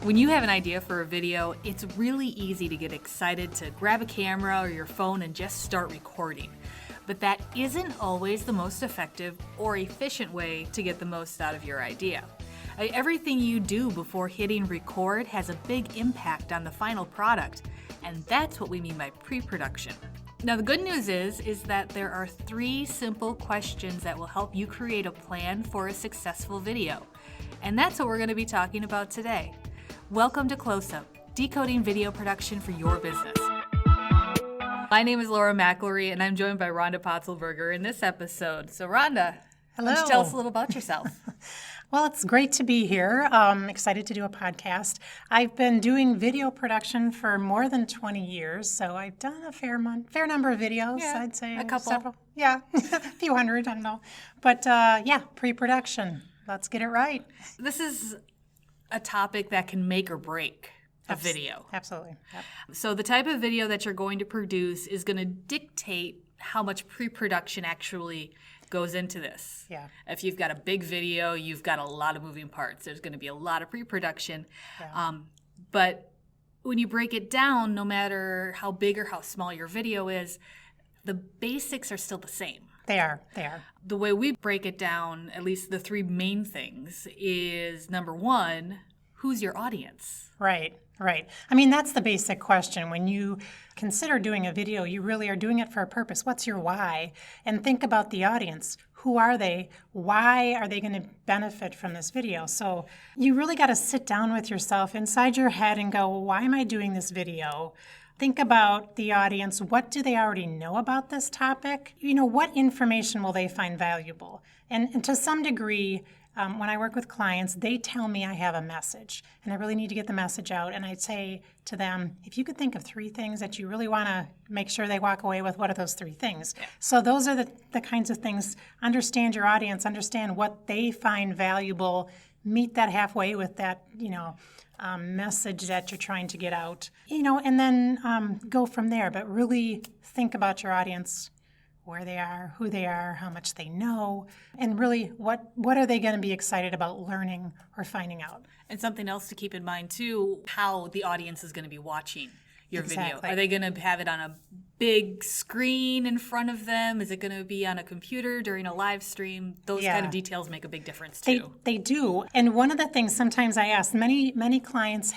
When you have an idea for a video, it's really easy to get excited to grab a camera or your phone and just start recording. But that isn't always the most effective or efficient way to get the most out of your idea. Everything you do before hitting record has a big impact on the final product, and that's what we mean by pre-production. Now, the good news is that there are 3 simple questions that will help you create a plan for a successful video. And that's what we're going to be talking about today. Welcome to Close Up, decoding video production for your business. My name is Laura McElry, and I'm joined by Rhonda Potzelberger in this episode. So, Rhonda, hello. Why don't you tell us a little about yourself? Well, it's great to be here. I'm excited to do a podcast. I've been doing video production for more than 20 years, so I've done a fair number of videos. Yeah, I'd say a couple. Several. Yeah, a few hundred, I don't know. But pre-production. Let's get it right. This is a topic that can make or break a video. Absolutely. Yep. So the type of video that you're going to produce is going to dictate how much pre-production actually goes into this. Yeah. If you've got a big video, you've got a lot of moving parts. There's going to be a lot of pre-production. Yeah. But when you break it down, no matter how big or how small your video is, the basics are still the same. They are. The way we break it down, at least the 3 main things, is number 1, who's your audience? Right. I mean, that's the basic question. When you consider doing a video, you really are doing it for a purpose. What's your why? And think about the audience. Who are they? Why are they going to benefit from this video? So you really got to sit down with yourself inside your head and go, why am I doing this video? Think about the audience. What do they already know about this topic? What information will they find valuable? And to some degree, when I work with clients, they tell me I have a message, and I really need to get the message out. And I'd say to them, if you could think of 3 things that you really want to make sure they walk away with, what are those 3 things? Yeah. So those are the kinds of things. Understand your audience, understand what they find valuable, meet that halfway with that, message that you're trying to get out, and then go from there. But really think about your audience, where they are, who they are, how much they know, and really what are they going to be excited about learning or finding out. And something else to keep in mind, too, how the audience is going to be watching your video. Exactly. Are they going to have it on a big screen in front of them? Is it going to be on a computer during a live stream? Those kind of details make a big difference, too. They do. And one of the things sometimes I ask, many clients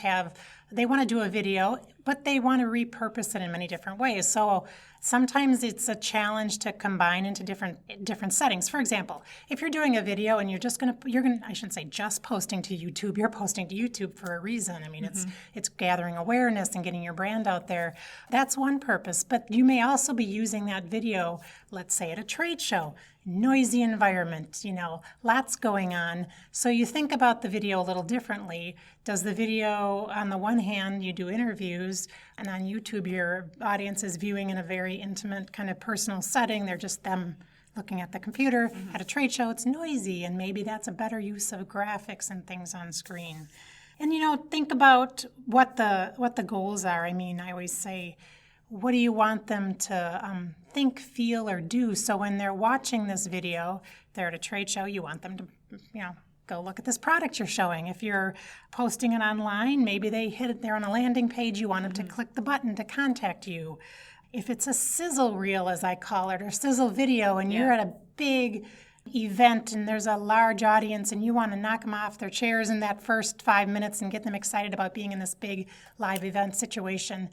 they want to do a video, but they want to repurpose it in many different ways. So sometimes it's a challenge to combine into different settings. For example, if you're doing a video and I shouldn't say just posting to YouTube, you're posting to YouTube for a reason. I mean, it's gathering awareness and getting your brand out there. That's one purpose. But you may also be using that video, let's say at a trade show, noisy environment, lots going on. So you think about the video a little differently. Does the video, on the one hand, you do interviews, and on YouTube, your audience is viewing in a very intimate kind of personal setting. They're just them looking at the computer. At a trade show, it's noisy, and maybe that's a better use of graphics and things on screen. And, think about what the goals are. I mean, I always say, what do you want them to think, feel, or do? So when they're watching this video, they're at a trade show, you want them to, go look at this product you're showing. If you're posting it online, maybe they're on a landing page, you want them to click the button to contact you. If it's a sizzle reel, as I call it, or sizzle video, and you're at a big event and there's a large audience and you want to knock them off their chairs in that first 5 minutes and get them excited about being in this big live event situation,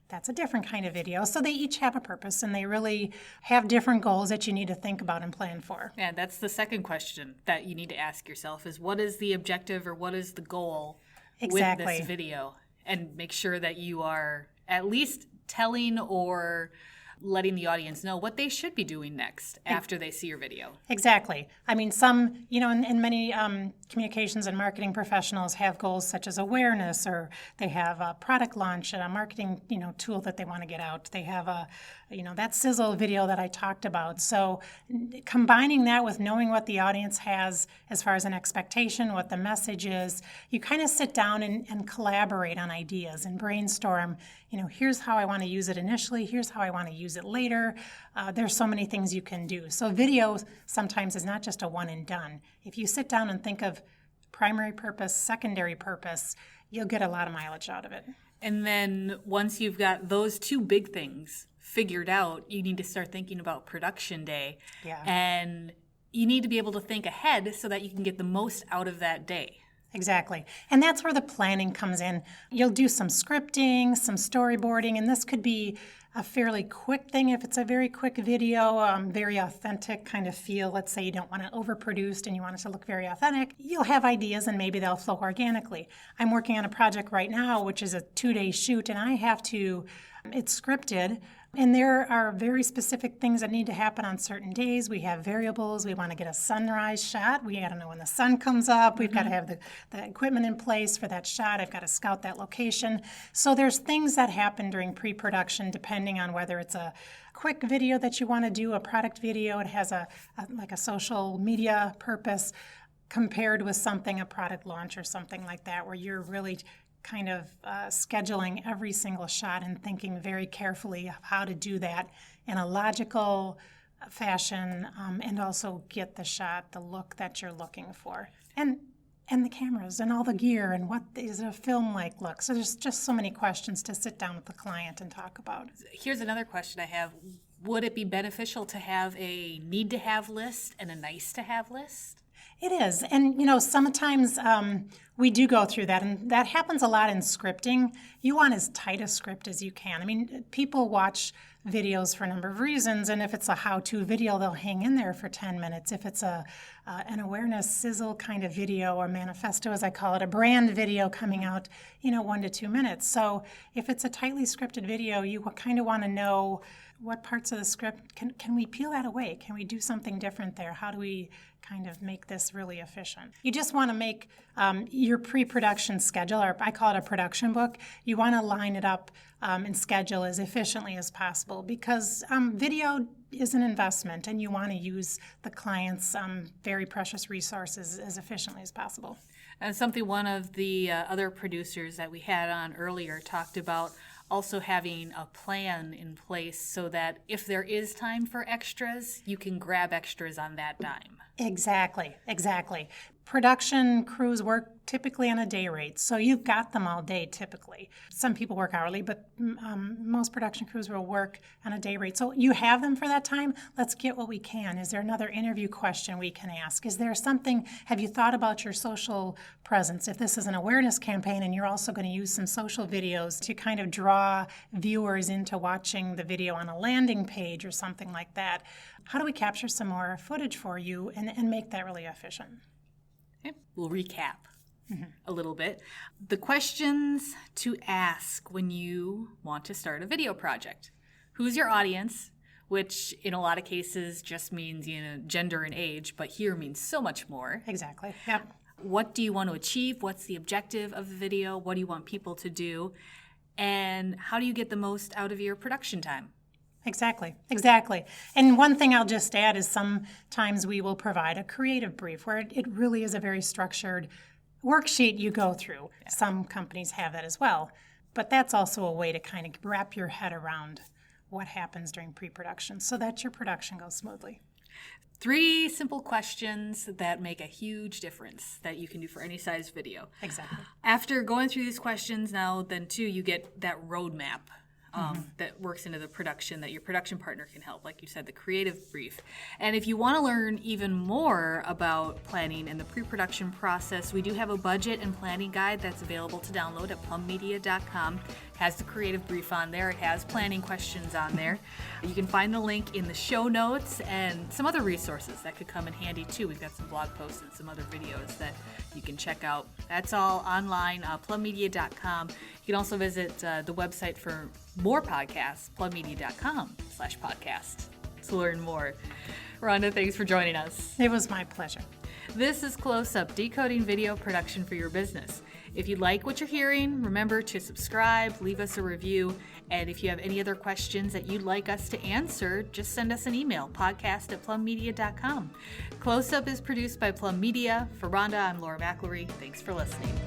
that's a different kind of video. So they each have a purpose, and they really have different goals that you need to think about and plan for. Yeah, that's the second question that you need to ask yourself is, what is the objective or what is the goal with this video? And make sure that you are at least telling or letting the audience know what they should be doing next after they see your video. Exactly. I mean, some, and many communications and marketing professionals have goals such as awareness, or they have a product launch and a marketing, tool that they want to get out. They have that sizzle video that I talked about. So combining that with knowing what the audience has as far as an expectation, what the message is, you kind of sit down and collaborate on ideas and brainstorm, here's how I want to use it initially, here's how I want to use use it later. There's so many things you can do. So video sometimes is not just a one and done. If you sit down and think of primary purpose, secondary purpose, you'll get a lot of mileage out of it. And then once you've got those two big things figured out, you need to start thinking about production day. Yeah. And you need to be able to think ahead so that you can get the most out of that day. Exactly. And that's where the planning comes in. You'll do some scripting, some storyboarding, and this could be a fairly quick thing if it's a very quick video, very authentic kind of feel. Let's say you don't want it overproduced and you want it to look very authentic. You'll have ideas and maybe they'll flow organically. I'm working on a project right now, which is a 2-day shoot, and it's scripted. And there are very specific things that need to happen on certain days. We have variables. We want to get a sunrise shot. We got to know when the sun comes up. We've got to have the equipment in place for that shot. I've got to scout that location. So there's things that happen during pre-production depending on whether it's a quick video that you want to do, a product video. It has like a social media purpose compared with a product launch or something like that where you're really kind of scheduling every single shot and thinking very carefully of how to do that in a logical fashion and also get the shot, the look that you're looking for. And the cameras and all the gear and what is a film-like look. So there's just so many questions to sit down with the client and talk about. Here's another question I have. Would it be beneficial to have a need-to-have list and a nice-to-have list? It is. And, sometimes we do go through that, and that happens a lot in scripting. You want as tight a script as you can. I mean, people watch videos for a number of reasons, and if it's a how-to video, they'll hang in there for 10 minutes. If it's an awareness sizzle kind of video or manifesto, as I call it, a brand video coming out, 1 to 2 minutes. So if it's a tightly scripted video, you kind of want to know what parts of the script, can we peel that away? Can we do something different there? How do we kind of make this really efficient? You just want to make your pre-production schedule, or I call it a production book. You want to line it up and schedule as efficiently as possible because video is an investment and you want to use the client's very precious resources as efficiently as possible. And something one of the other producers that we had on earlier talked about also having a plan in place so that if there is time for extras, you can grab extras on that dime. Exactly. Production crews work typically on a day rate, so you've got them all day typically. Some people work hourly, but most production crews will work on a day rate. So you have them for that time. Let's get what we can. Is there another interview question we can ask? Is there something, have you thought about your social presence? If this is an awareness campaign and you're also going to use some social videos to kind of draw viewers into watching the video on a landing page or something like that, how do we capture some more footage for you and make that really efficient? Okay. We'll recap a little bit. The questions to ask when you want to start a video project. Who's your audience? Which in a lot of cases just means gender and age, but here means so much more. Exactly. Yep. What do you want to achieve? What's the objective of the video? What do you want people to do? And how do you get the most out of your production time? Exactly. And one thing I'll just add is sometimes we will provide a creative brief where it really is a very structured worksheet you go through. Yeah. Some companies have that as well. But that's also a way to kind of wrap your head around what happens during pre-production so that your production goes smoothly. 3 simple questions that make a huge difference that you can do for any size video. Exactly. After going through these questions then too, you get that roadmap that works into the production that your production partner can help, like you said, the creative brief. And if you want to learn even more about planning and the pre-production process, we do have a budget and planning guide that's available to download at plummedia.com. It has the creative brief on there. It has planning questions on there. You can find the link in the show notes and some other resources that could come in handy too. We've got some blog posts and some other videos that you can check out. That's all online, plummedia.com. You can also visit the website for more podcasts, plummedia.com/podcast, to learn more. Rhonda, thanks for joining us. It was my pleasure. This is Close Up, decoding video production for your business. If you like what you're hearing, remember to subscribe, leave us a review, and if you have any other questions that you'd like us to answer, just send us an email, podcast@plummedia.com. Close Up is produced by Plum Media. For Rhonda, I'm Laura McElroy. Thanks for listening.